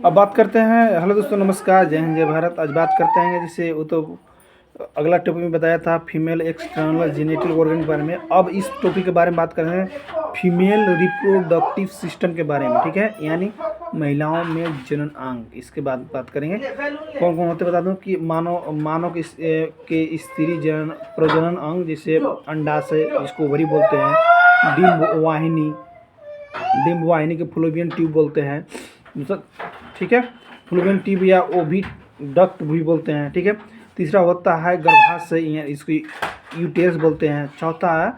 अब बात करते हैं। हेलो दोस्तों, नमस्कार, जय हिंद, जय भारत। आज बात करते हैं जिसे वो तो अगला टॉपिक में बताया था फीमेल एक्सटर्नल जेनिटल ऑर्गन के बारे में। अब इस टॉपिक के बारे में बात कर रहे हैं फीमेल रिप्रोडक्टिव सिस्टम के बारे में, ठीक है, यानी महिलाओं में जनन अंग। इसके बाद बात करेंगे कौन कौन होते बता दूं कि मानव के स्त्री प्रजनन अंग, जैसे अंडाशय जिसको ओवरी बोलते हैं, डिम्ब वाहिनी के फ्लोपियन ट्यूब बोलते हैं, ठीक है, फ्लोपियन ट्यूब या ओवी डक्ट भी बोलते हैं, ठीक है। तीसरा होता है गर्भाशय, इसको यूटेरस बोलते हैं। चौथा है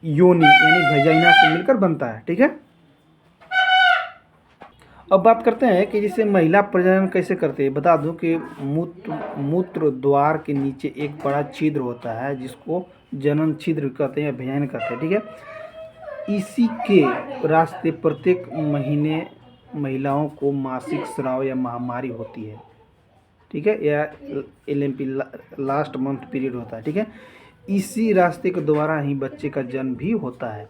योनि, यानी वेजाइना से मिलकर बनता है, ठीक है। अब बात करते हैं कि जैसे महिला प्रजनन कैसे करते हैं। बता दूं कि मूत्र द्वार के नीचे एक बड़ा छिद्र होता है जिसको जनन छिद्र कहते हैं या वेजाइना कहते हैं, ठीक है। इसी के रास्ते प्रत्येक महीने महिलाओं को मासिक स्राव या महामारी होती है, ठीक है, या LMP लास्ट मंथ पीरियड होता है, ठीक है। इसी रास्ते के द्वारा ही बच्चे का जन्म भी होता है।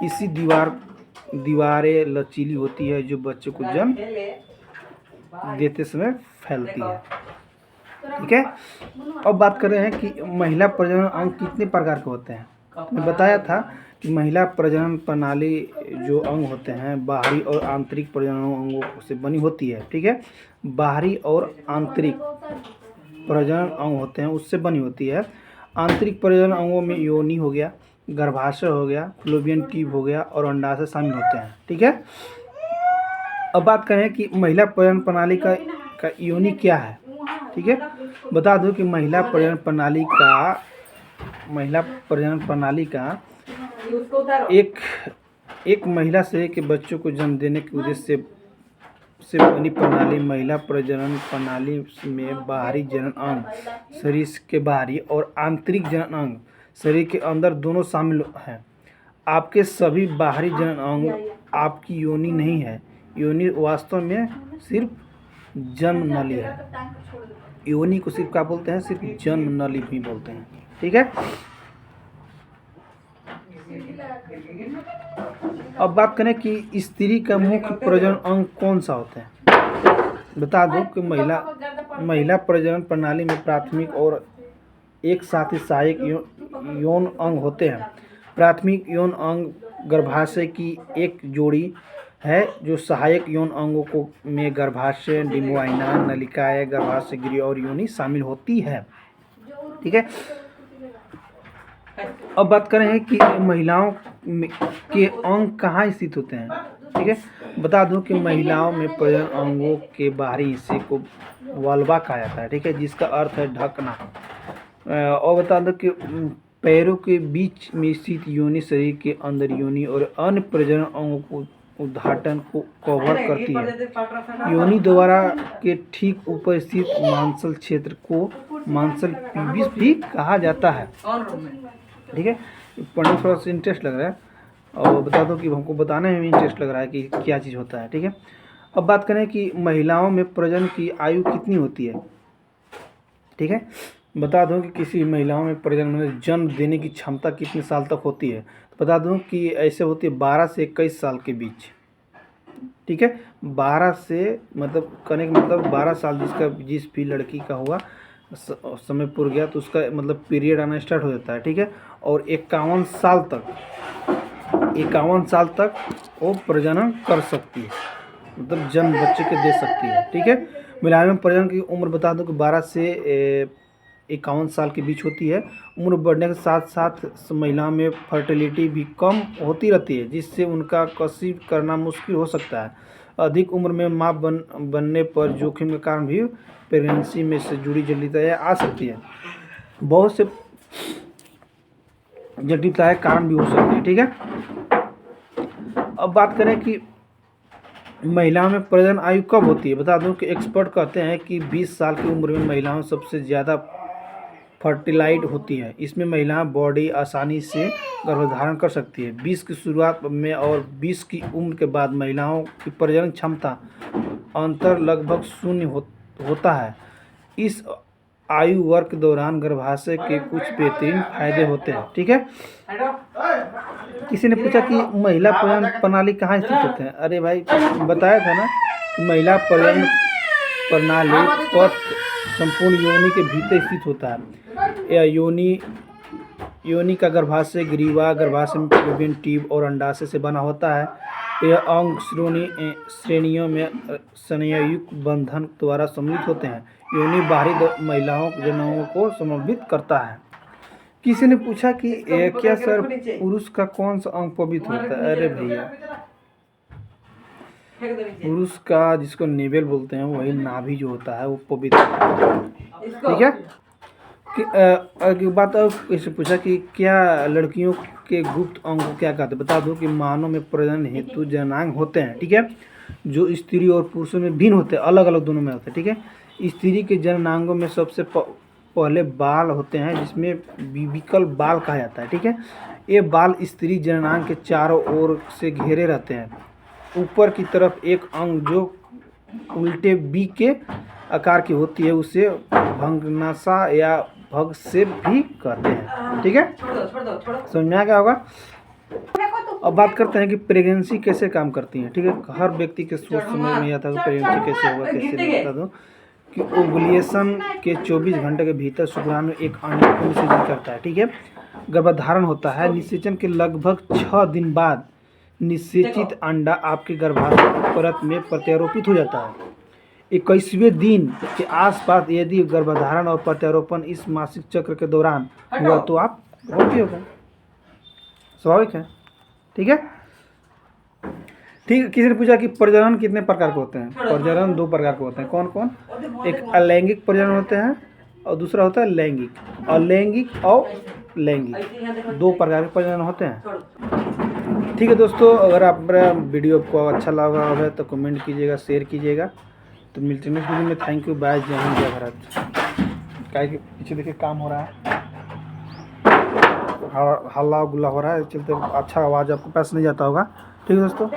इसी दीवारें लचीली होती है जो बच्चे को जन्म देते समय फैलती है, ठीक है। अब बात कर रहे हैं कि महिला प्रजनन अंग कितने प्रकार के होते हैं। मैं बताया था कि महिला प्रजनन प्रणाली जो अंग होते हैं बाहरी और आंतरिक प्रजनन अंगों से बनी होती है, ठीक है। बाहरी और आंतरिक प्रजनन अंग होते हैं उससे बनी होती है। आंतरिक प्रजनन अंगों में योनि हो गया, गर्भाशय हो गया, फ्लोपियन ट्यूब हो गया और अंडाशय शामिल होते हैं, ठीक है। अब बात करें कि महिला प्रजनन प्रणाली का योनि क्या है, ठीक है। बता दूं कि महिला प्रजनन प्रणाली का एक महिला से के बच्चों को जन्म देने के उद्देश्य से बनी प्रणाली। महिला प्रजनन प्रणाली में बाहरी जनन अंग, शरीर के बाहरी, और आंतरिक जनन अंग, शरीर के अंदर, दोनों शामिल हैं। आपके सभी बाहरी जनन अंग आपकी योनि नहीं है। योनि वास्तव में सिर्फ जन्म नली है। योनि को सिर्फ क्या बोलते हैं, सिर्फ जन्म नली भी बोलते हैं, ठीक है। अब बात करें कि स्त्री का मुख्य प्रजनन अंग कौन सा होता है। बता दो कि महिला प्रजनन प्रणाली में प्राथमिक और एक साथ ही सहायक यौन अंग होते हैं। प्राथमिक यौन अंग गर्भाशय की एक जोड़ी है जो सहायक यौन अंगों को में गर्भाशय, डिम्बवाहिनी, नलिकाएं, गर्भाशय गिरी और योनि शामिल होती है, ठीक है। अब बात करें कि महिलाओं के अंग कहाँ स्थित होते हैं, ठीक है। बता दूं कि महिलाओं में प्रजनन अंगों के बाहरी हिस्से को वल्वा कहा जाता है, ठीक है, जिसका अर्थ है ढकना। और बता दो कि पैरों के बीच में स्थित योनि शरीर के अंदर योनि और अन्य प्रजनन अंगों को उद्घाटन को कवर करती है। योनि द्वारा के ठीक ऊपर स्थित मांसल क्षेत्र को मांसल पीबिस भी कहा जाता है, ठीक है। पढ़ने में थोड़ा सा इंटरेस्ट लग रहा है और बता दो कि हमको बताने में इंटरेस्ट लग रहा है कि क्या चीज़ होता है, ठीक है। अब बात करें कि महिलाओं में प्रजनन की आयु कितनी होती है, ठीक है। बता दूं कि किसी महिलाओं में प्रजनन में जन्म देने की क्षमता कितने साल तक होती है। तो बता दूं कि ऐसे होती है 12 से 21 साल के बीच, ठीक है। 12 से मतलब करने का मतलब 12 साल जिस भी लड़की का हुआ समय पूर गया तो उसका मतलब पीरियड आना स्टार्ट हो जाता है, ठीक है। और 51 साल तक वो प्रजनन कर सकती है, मतलब जन्म बच्चे के दे सकती है, ठीक है। महिलाओं में प्रजनन की उम्र बता दो कि 12 से 51 साल के बीच होती है। उम्र बढ़ने के साथ साथ महिलाओं में फर्टिलिटी भी कम होती रहती है जिससे उनका कंसीव करना मुश्किल हो सकता है। अधिक उम्र में माँ बनने पर जोखिम के कारण भी प्रेगनेंसी में से जुड़ी जटिलताएं आ सकती है। बहुत से जटिलताएं कारण भी हो सकती है, ठीक है। अब बात करें कि महिलाओं में प्रजनन आयु कब होती है। बता दूं कि एक्सपर्ट कहते हैं कि 20 साल की उम्र में महिलाओं सबसे ज़्यादा फर्टिलाइज होती है। इसमें महिलाएं बॉडी आसानी से गर्भधारण कर सकती है। 20 की शुरुआत में और 20 की उम्र के बाद महिलाओं की प्रजनन क्षमता अंतर लगभग शून्य होता है। इस आयु वर्ग के दौरान गर्भाशय के कुछ बेहतरीन फायदे होते हैं, ठीक है। किसी ने पूछा कि महिला प्रजनन प्रणाली कहाँ स्थित होते हैं। अरे भाई बताया था ना कि महिला प्रजनन प्रणाली पथ संपूर्ण योनि के भीतर स्थित होता है। यह योनि का गर्भाशय, ग्रीवा, गर्भाशय में फैलोपियन ट्यूब और अंडाशय से बना होता है। यह अंग श्रेणियों में संयुक्त बंधन द्वारा सम्मिलित होते हैं। योनि बाहरी महिलाओं जनाओं को समर्पित करता है। किसी ने पूछा कि क्या सर पुरुष का कौन सा अंग पवित्र होता है? अरे भैया, पुरुष का जिसको नेवल बोलते हैं वही नाभि जो होता है वो पवित्र होता है। ठीक है। एक बात और किसी पूछा कि क्या लड़कियों के गुप्त अंग को क्या कहते हैं? बता दूं कि मानव में प्रजनन हेतु जननांग होते हैं। ठीक है, जो स्त्री और पुरुषों में भिन्न होते हैं, अलग अलग दोनों में होते हैं। ठीक है, स्त्री के जननांगों में सबसे पहले बाल होते हैं, जिसमें विकल बाल कहा जाता है। ठीक है, ये बाल स्त्री जननांग के चारों ओर से घेरे रहते हैं। ऊपर की तरफ एक अंग जो उल्टे बी के आकार की होती है उसे भंगनासा या भग से भी कहते हैं। ठीक है, समझ में आ गया होगा। अब बात करते हैं कि प्रेगनेंसी कैसे काम करती है। ठीक है, हर व्यक्ति के सोच समझ में आता है प्रेगनेंसी कैसे होगा, कैसे नहीं। बता दो कि ओवुलेशन के 24 घंटे के भीतर शुक्राणु एक अंडे को निषेचन करता है। ठीक है, गर्भधारण होता है। निषेचन के लगभग 6 दिन बाद निषेचित अंडा आपके गर्भाशय परत में प्रत्यारोपित हो जाता है। 21वें दिन के आसपास यदि गर्भधारण और प्रत्यारोपण इस मासिक चक्र के दौरान हुआ तो आप गर्भवती हो गए। स्वाभाविक है। ठीक है, ठीक। किसी ने पूछा कि प्रजनन कितने प्रकार के होते हैं? प्रजनन 2 प्रकार के होते हैं। कौन कौन? एक अलैंगिक प्रजनन होते हैं और दूसरा होता है लैंगिक। अलैंगिक और लैंगिक 2 प्रकार के प्रजनन होते हैं। ठीक है दोस्तों, अगर आप मेरा वीडियो को अच्छा लगा है तो कमेंट कीजिएगा, शेयर कीजिएगा। तो मिलते हैं नेक्स्ट वीडियो में। थैंक यू, बाय, जय हिंद, जय भारत। काय के पीछे देखिए काम हो रहा है, हल्ला गुल्ला हो रहा है, चलते अच्छा आवाज़ आपको पास नहीं जाता होगा। ठीक है दोस्तों।